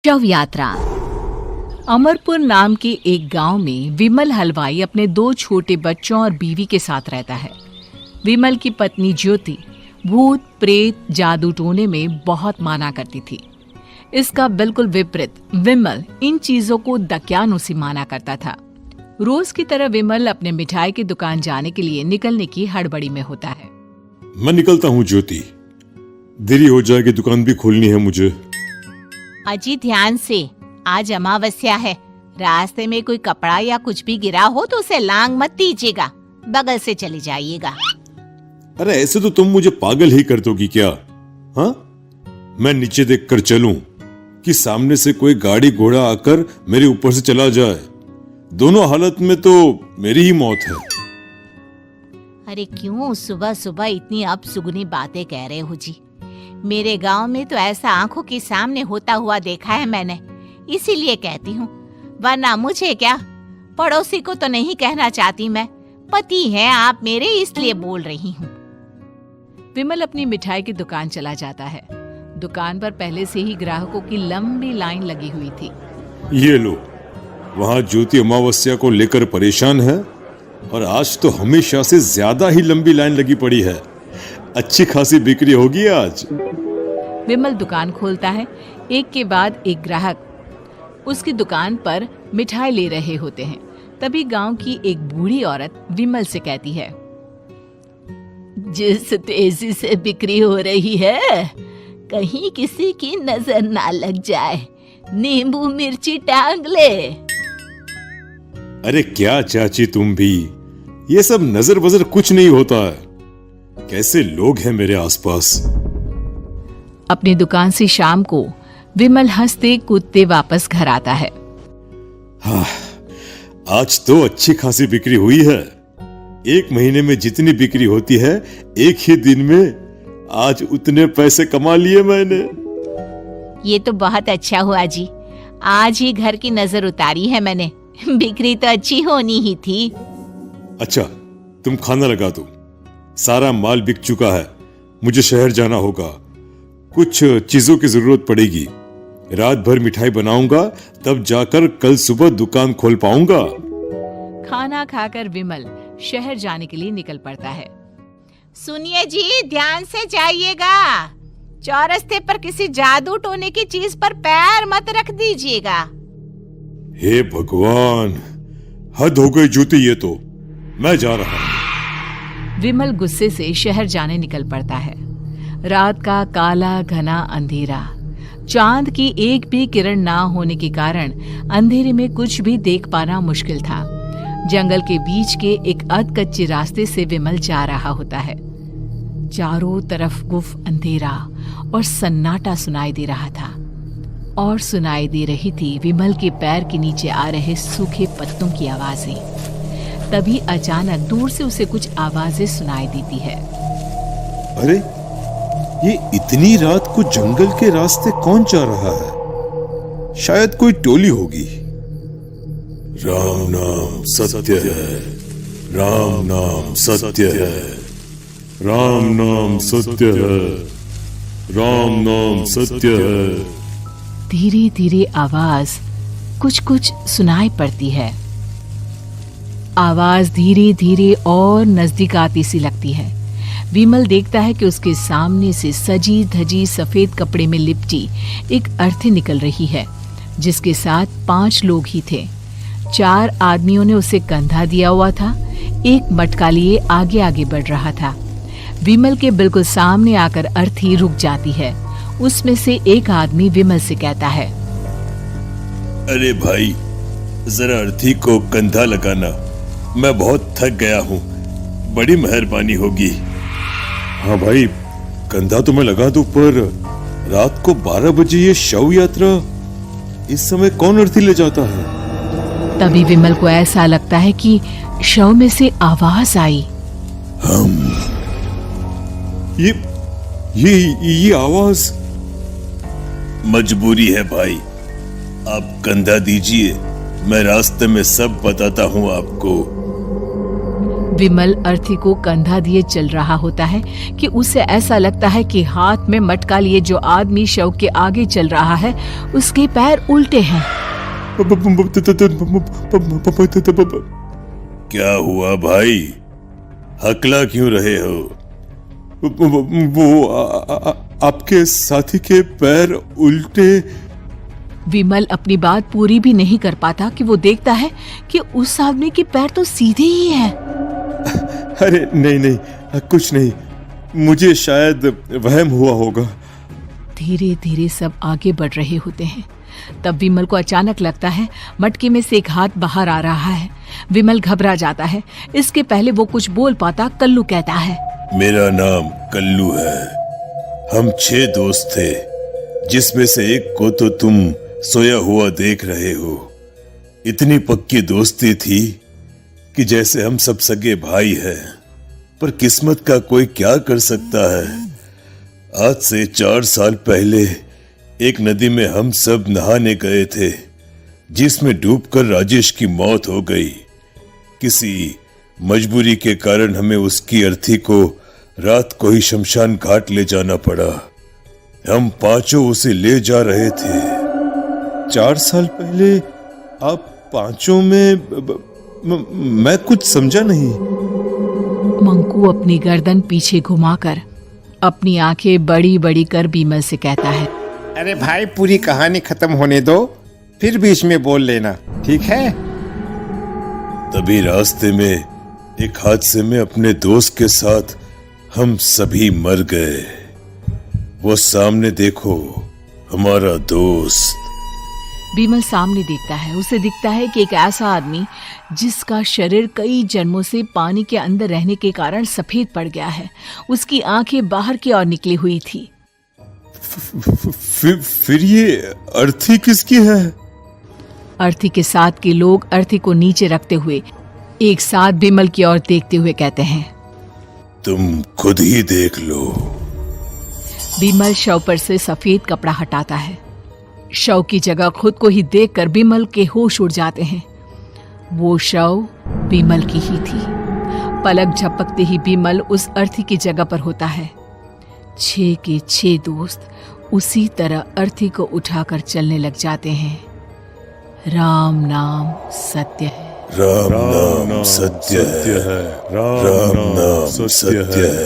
शव यात्रा। अमरपुर नाम के एक गांव में विमल हलवाई अपने 2 छोटे बच्चों और बीवी के साथ रहता है। विमल की पत्नी ज्योति भूत प्रेत जादू टोने में बहुत माना करती थी। इसका बिल्कुल विपरीत विमल इन चीजों को दकियानुसी माना करता था। रोज की तरह विमल अपने मिठाई की दुकान जाने के लिए निकलने की हड़बड़ी में होता है। मैं निकलता हूँ ज्योति, देरी हो जाएगी, दुकान भी खोलनी है मुझे। अजी ध्यान से, आज अमावस्या है। रास्ते में कोई कपड़ा या कुछ भी गिरा हो तो उसे लांग मत दीजिएगा, बगल से चले जाइएगा। अरे ऐसे तो तुम मुझे पागल ही कर दोगी क्या? हाँ, मैं नीचे देख कर चलूं कि सामने से कोई गाड़ी घोड़ा आकर मेरे ऊपर से चला जाए? दोनों हालत में तो मेरी ही मौत है। अरे क्यों सुबह सुबह इतनी अपसुगनी बातें कह रहे हो जी? मेरे गांव में तो ऐसा आंखों के सामने होता हुआ देखा है मैंने, इसीलिए कहती हूँ, वरना मुझे क्या, पड़ोसी को तो नहीं कहना चाहती मैं। पति हैं आप मेरे, इसलिए बोल रही हूँ। विमल अपनी मिठाई की दुकान चला जाता है। दुकान पर पहले से ही ग्राहकों की लंबी लाइन लगी हुई थी। ये लो, वहाँ ज्योति अमावस्या को लेकर परेशान है और आज तो हमेशा से ज्यादा ही लंबी लाइन लगी पड़ी है। अच्छी खासी बिक्री होगी आज। विमल दुकान खोलता है। एक के बाद एक ग्राहक उसकी दुकान पर मिठाई ले रहे होते हैं। तभी गांव की एक बूढ़ी औरत विमल से कहती है, जिस तेजी से बिक्री हो रही है, कहीं किसी की नजर ना लग जाए, नींबू मिर्ची टांग ले। अरे क्या चाची तुम भी, ये सब नजर बजर कुछ नहीं होता है। कैसे लोग हैं मेरे आसपास। अपनी दुकान से शाम को विमल हंसते कूदते वापस घर आता है। हाँ, आज तो अच्छी खासी बिक्री हुई है। 1 महीने में जितनी बिक्री होती है, एक ही दिन में आज उतने पैसे कमा लिए मैंने। ये तो बहुत अच्छा हुआ जी, आज ही घर की नजर उतारी है मैंने। बिक्री तो अच्छी होनी ही थी। अच्छा, तुम खाना लगा दो, सारा माल बिक चुका है। मुझे शहर जाना होगा, कुछ चीजों की जरूरत पड़ेगी। रात भर मिठाई बनाऊंगा, तब जाकर कल सुबह दुकान खोल पाऊंगा। खाना खाकर विमल शहर जाने के लिए निकल पड़ता है। सुनिए जी, ध्यान से जाइएगा। चौरस्ते पर किसी जादू टोने की चीज पर पैर मत रख दीजिएगा। हे भगवान, हद हो गई ज्योति, ये तो मैं जा रहा हूं। विमल गुस्से से शहर जाने निकल पड़ता है। रात का काला घना अंधेरा, चांद की एक भी किरण ना होने के कारण अंधेरे में कुछ भी देख पाना मुश्किल था। जंगल के बीच के एक अधकच्चे रास्ते से विमल जा रहा होता है। चारों तरफ गुफ अंधेरा और सन्नाटा सुनाई दे रहा था, और सुनाई दे रही थी विमल के पैर के नीचे आ रहे सूखे पत्तों की आवाजें। तभी अचानक दूर से उसे कुछ आवाजें सुनाई देती है। अरे, ये इतनी रात को जंगल के रास्ते कौन जा रहा है? शायद कोई टोली होगी। राम नाम सत्य है, राम नाम सत्य है, राम नाम सत्य है, राम नाम सत्य है। धीरे धीरे आवाज कुछ कुछ सुनाई पड़ती है। आवाज धीरे धीरे और नजदीक आती सी लगती है। विमल देखता है कि उसके सामने से सजी धजी सफेद कपड़े में लिपटी एक अर्थी निकल रही है, जिसके साथ 5 लोग ही थे। 4 आदमियों ने उसे कंधा दिया हुआ था। एक मटका लिए आगे आगे बढ़ रहा था। विमल के बिल्कुल सामने आकर अर्थी रुक जाती है। उसमें से एक आदमी विमल से कहता है, अरे भाई, जरा अर्थी को कंधा लगाना, मैं बहुत थक गया हूँ, बड़ी मेहरबानी होगी। हाँ भाई, कंधा तो मैं लगा दूं, पर रात को 12 बजे ये शव यात्रा, इस समय कौन अर्थी ले जाता है? तभी विमल को ऐसा लगता है कि शव में से आवाज आई। ये आवाज। मजबूरी है भाई, आप कंधा दीजिए, मैं रास्ते में सब बताता हूँ आपको। विमल अर्थी को कंधा दिए चल रहा होता है कि उसे ऐसा लगता है कि हाथ में मटका लिए जो आदमी शव के आगे चल रहा है उसके पैर उल्टे हैं। क्या हुआ भाई, हकला क्यों रहे हो? वो आपके साथी के पैर उल्टे। विमल अपनी बात पूरी भी नहीं कर पाता कि वो देखता है कि उस आदमी के पैर तो सीधे ही हैं। अरे नहीं, कुछ नहीं, मुझे शायद वहम हुआ होगा। धीरे धीरे सब आगे बढ़ रहे होते हैं। तब विमल को अचानक लगता है मटके में से एक हाथ बाहर आ रहा है। विमल घबरा जाता है। इसके पहले वो कुछ बोल पाता, कल्लू कहता है, मेरा नाम कल्लू है। हम 6 दोस्त थे, जिसमें से एक को तो तुम सोया हुआ देख रहे हो। इतनी पक्की दोस्ती थी कि जैसे हम सब सगे भाई हैं। पर किस्मत का कोई क्या कर सकता है। आज से 4 साल पहले एक नदी में हम सब नहाने गए थे, जिसमें डूबकर राजेश की मौत हो गई। किसी मजबूरी के कारण हमें उसकी अर्थी को रात को ही शमशान घाट ले जाना पड़ा। हम 5 उसे ले जा रहे थे। 4 साल पहले आप 5 में मैं कुछ समझा नहीं। मंकू अपनी गर्दन पीछे घुमाकर अपनी आंखें बड़ी बड़ी कर विमल से कहता है, अरे भाई, पूरी कहानी खत्म होने दो, फिर बीच में बोल लेना, ठीक है? तभी रास्ते में एक हादसे में अपने दोस्त के साथ हम सभी मर गए। वो सामने देखो, हमारा दोस्त। विमल सामने देखता है। उसे दिखता है कि एक ऐसा आदमी जिसका शरीर कई जन्मों से पानी के अंदर रहने के कारण सफेद पड़ गया है। उसकी आंखें बाहर की ओर निकली हुई थी। फिर ये अर्थी किसकी है? अर्थी के साथ के लोग अर्थी को नीचे रखते हुए एक साथ विमल की ओर देखते हुए कहते हैं, तुम खुद ही देख लो। विमल शव पर से सफेद कपड़ा हटाता है। शव की जगह खुद को ही देखकर विमल के होश उड़ जाते हैं। वो शव विमल की ही थी। पलक झपकते ही विमल उस अर्थी की जगह पर होता है। 6 के 6 दोस्त उसी तरह अर्थी को उठाकर चलने लग जाते हैं। राम नाम सत्य है। राम नाम सत्य है। राम नाम सत्य है।